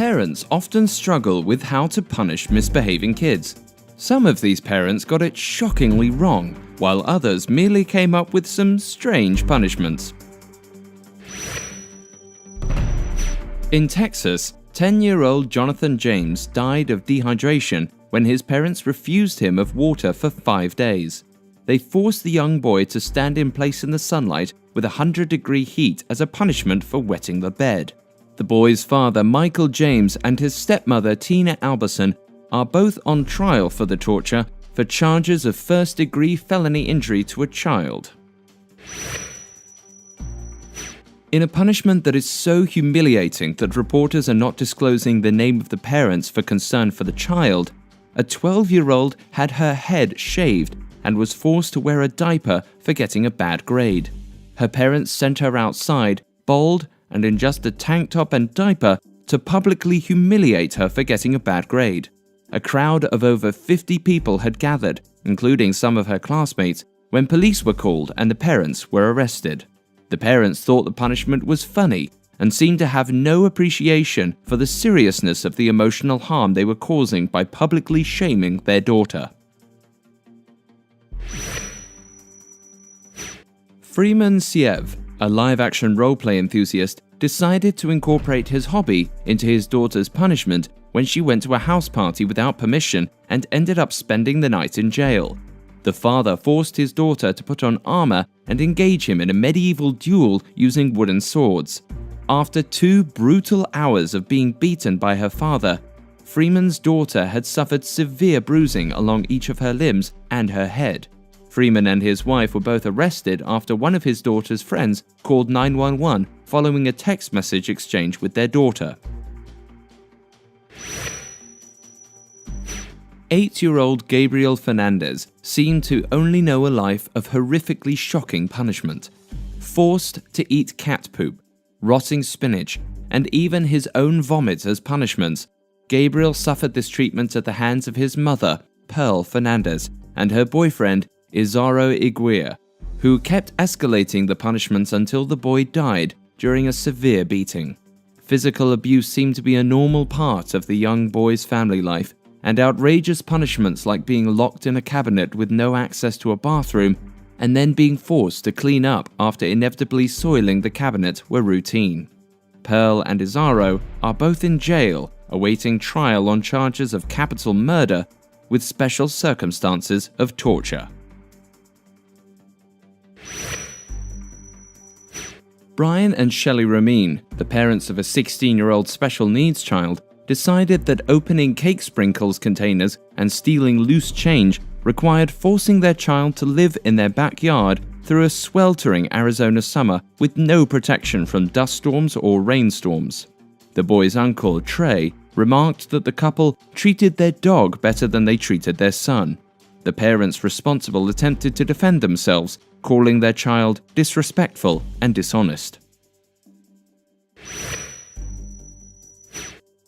Parents often struggle with how to punish misbehaving kids. Some of these parents got it shockingly wrong, while others merely came up with some strange punishments. In Texas, 10-year-old Jonathan James died of dehydration when his parents refused him of water for 5 days. They forced the young boy to stand in place in the sunlight with 100-degree heat as a punishment for wetting the bed. The boy's father, Michael James, and his stepmother, Tina Alberson, are both on trial for the torture for charges of first-degree felony injury to a child. In a punishment that is so humiliating that reporters are not disclosing the name of the parents for concern for the child, a 12-year-old had her head shaved and was forced to wear a diaper for getting a bad grade. Her parents sent her outside, bald and in just a tank top and diaper, to publicly humiliate her for getting a bad grade. A crowd of over 50 people had gathered, including some of her classmates, when police were called and the parents were arrested. The parents thought the punishment was funny and seemed to have no appreciation for the seriousness of the emotional harm they were causing by publicly shaming their daughter. Freeman Siev, a live-action roleplay enthusiast, decided to incorporate his hobby into his daughter's punishment when she went to a house party without permission and ended up spending the night in jail. The father forced his daughter to put on armor and engage him in a medieval duel using wooden swords. After 2 brutal hours of being beaten by her father, Freeman's daughter had suffered severe bruising along each of her limbs and her head. Freeman and his wife were both arrested after one of his daughter's friends called 911 following a text message exchange with their daughter. 8-year-old Gabriel Fernandez seemed to only know a life of horrifically shocking punishment. Forced to eat cat poop, rotting spinach, and even his own vomit as punishments, Gabriel suffered this treatment at the hands of his mother, Pearl Fernandez, and her boyfriend, Izaro Iguia, who kept escalating the punishments until the boy died during a severe beating. Physical abuse seemed to be a normal part of the young boy's family life, and outrageous punishments like being locked in a cabinet with no access to a bathroom and then being forced to clean up after inevitably soiling the cabinet were routine. Pearl and Izaro are both in jail, awaiting trial on charges of capital murder with special circumstances of torture. Brian and Shelley Ramin, the parents of a 16-year-old special needs child, decided that opening cake sprinkles containers and stealing loose change required forcing their child to live in their backyard through a sweltering Arizona summer with no protection from dust storms or rainstorms. The boy's uncle, Trey, remarked that the couple treated their dog better than they treated their son. The parents responsible attempted to defend themselves, calling their child disrespectful and dishonest.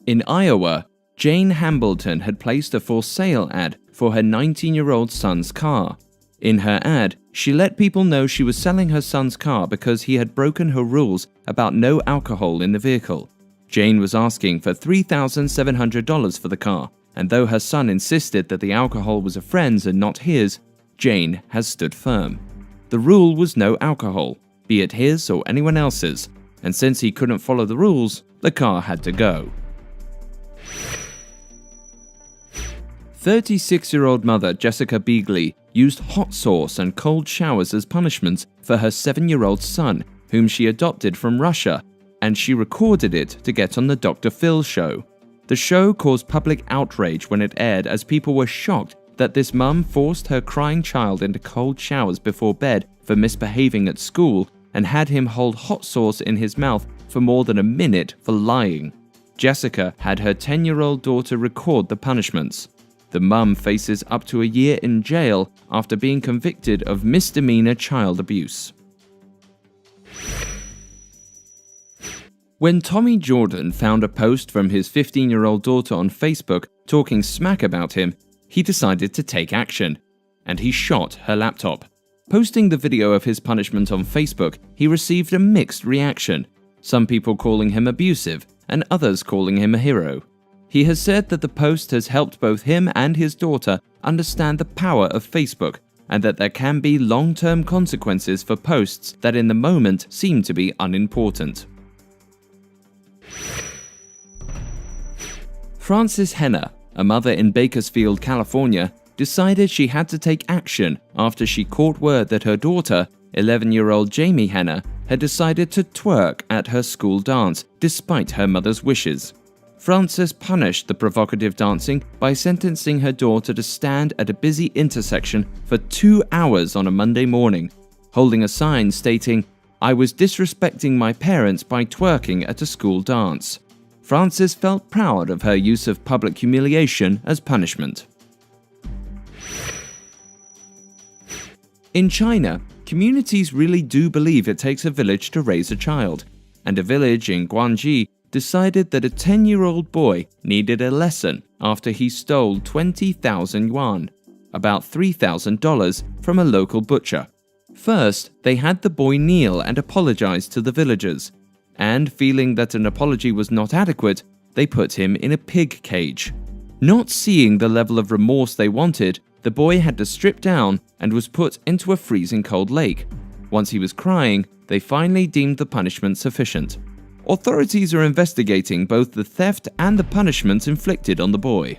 In Iowa, Jane Hambleton had placed a for sale ad for her 19-year-old son's car. In her ad, she let people know she was selling her son's car because he had broken her rules about no alcohol in the vehicle. Jane was asking for $3,700 for the car, and though her son insisted that the alcohol was a friend's and not his, Jane has stood firm. The rule was no alcohol, be it his or anyone else's, and since he couldn't follow the rules, the car had to go. 36-year-old mother Jessica Beagley used hot sauce and cold showers as punishments for her 7-year-old son, whom she adopted from Russia, and she recorded it to get on the Dr. Phil show. The show caused public outrage when it aired as people were shocked that this mum forced her crying child into cold showers before bed for misbehaving at school and had him hold hot sauce in his mouth for more than a minute for lying. Jessica had her 10-year-old daughter record the punishments. The mum faces up to a year in jail after being convicted of misdemeanor child abuse. When Tommy Jordan found a post from his 15-year-old daughter on Facebook talking smack about him, he decided to take action, and he shot her laptop. Posting the video of his punishment on Facebook, he received a mixed reaction, some people calling him abusive and others calling him a hero. He has said that the post has helped both him and his daughter understand the power of Facebook, and that there can be long-term consequences for posts that in the moment seem to be unimportant. Frances Henner, a mother in Bakersfield, California, decided she had to take action after she caught word that her daughter, 11-year-old Jamie Henner, had decided to twerk at her school dance despite her mother's wishes. Frances punished the provocative dancing by sentencing her daughter to stand at a busy intersection for 2 hours on a Monday morning, holding a sign stating, "I was disrespecting my parents by twerking at a school dance." Frances felt proud of her use of public humiliation as punishment. In China, communities really do believe it takes a village to raise a child, and a village in Guangxi decided that a 10-year-old boy needed a lesson after he stole 20,000 yuan, about $3,000, from a local butcher. First, they had the boy kneel and apologize to the villagers, and feeling that an apology was not adequate, they put him in a pig cage. Not seeing the level of remorse they wanted, the boy had to strip down and was put into a freezing cold lake. Once he was crying, they finally deemed the punishment sufficient. Authorities are investigating both the theft and the punishment inflicted on the boy.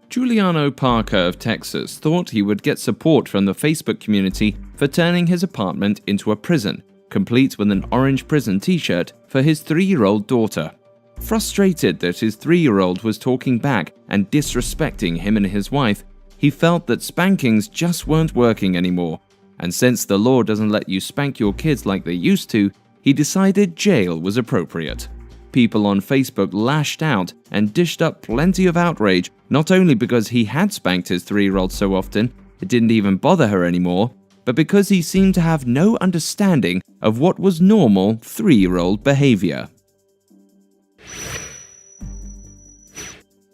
Giuliano Parker of Texas thought he would get support from the Facebook community for turning his apartment into a prison, complete with an orange prison t-shirt for his 3-year-old daughter. Frustrated that his 3-year-old was talking back and disrespecting him and his wife, he felt that spankings just weren't working anymore. And since the law doesn't let you spank your kids like they used to, he decided jail was appropriate. People on Facebook lashed out and dished up plenty of outrage, not only because he had spanked his 3-year-old so often it didn't even bother her anymore, but because he seemed to have no understanding of what was normal 3-year-old behavior.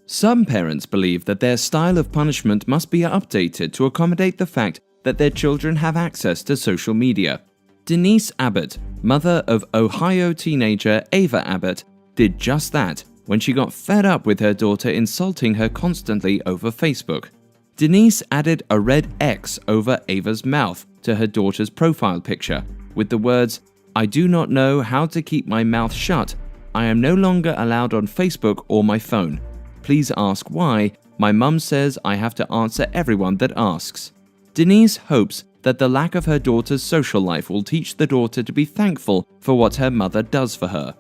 Some parents believe that their style of punishment must be updated to accommodate the fact that their children have access to social media. Denise Abbott, mother of Ohio teenager Ava Abbott, did just that when she got fed up with her daughter insulting her constantly over Facebook. Denise added a red X over Ava's mouth to her daughter's profile picture with the words, "I do not know how to keep my mouth shut. I am no longer allowed on Facebook or my phone. Please ask why. My mum says I have to answer everyone that asks." Denise hopes that the lack of her daughter's social life will teach the daughter to be thankful for what her mother does for her.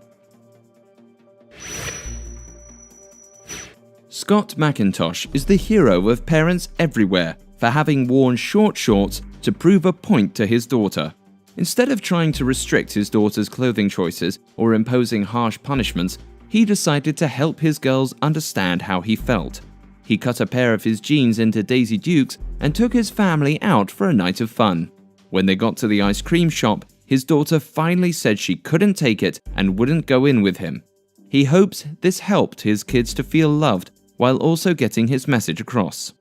Scott McIntosh is the hero of parents everywhere for having worn short shorts to prove a point to his daughter. Instead of trying to restrict his daughter's clothing choices or imposing harsh punishments, he decided to help his girls understand how he felt. He cut a pair of his jeans into Daisy Dukes and took his family out for a night of fun. When they got to the ice cream shop, his daughter finally said she couldn't take it and wouldn't go in with him. He hopes this helped his kids to feel loved while also getting his message across.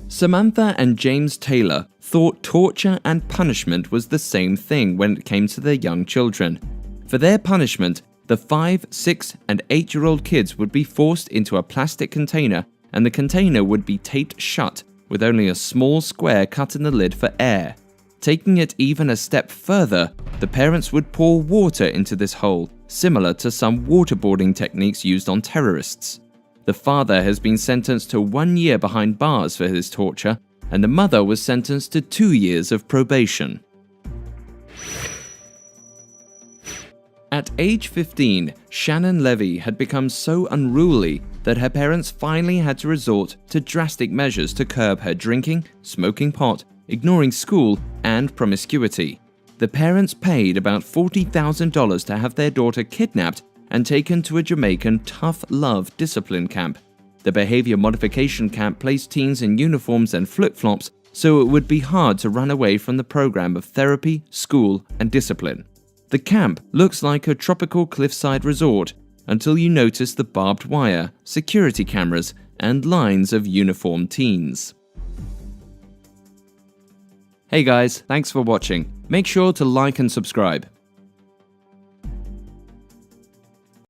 Samantha and James Taylor thought torture and punishment was the same thing when it came to their young children. For their punishment, the 5, 6, and 8-year-old kids would be forced into a plastic container, and the container would be taped shut with only a small square cut in the lid for air. Taking it even a step further, the parents would pour water into this hole, similar to some waterboarding techniques used on terrorists. The father has been sentenced to 1 year behind bars for his torture, and the mother was sentenced to 2 years of probation. At age 15, Shannon Levy had become so unruly that her parents finally had to resort to drastic measures to curb her drinking, smoking pot, ignoring school, and promiscuity. The parents paid about $40,000 to have their daughter kidnapped and taken to a Jamaican tough love discipline camp. The behavior modification camp placed teens in uniforms and flip-flops so it would be hard to run away from the program of therapy, school, and discipline. The camp looks like a tropical cliffside resort until you notice the barbed wire, security cameras, and lines of uniformed teens. Hey guys, thanks for watching. Make sure to like and subscribe.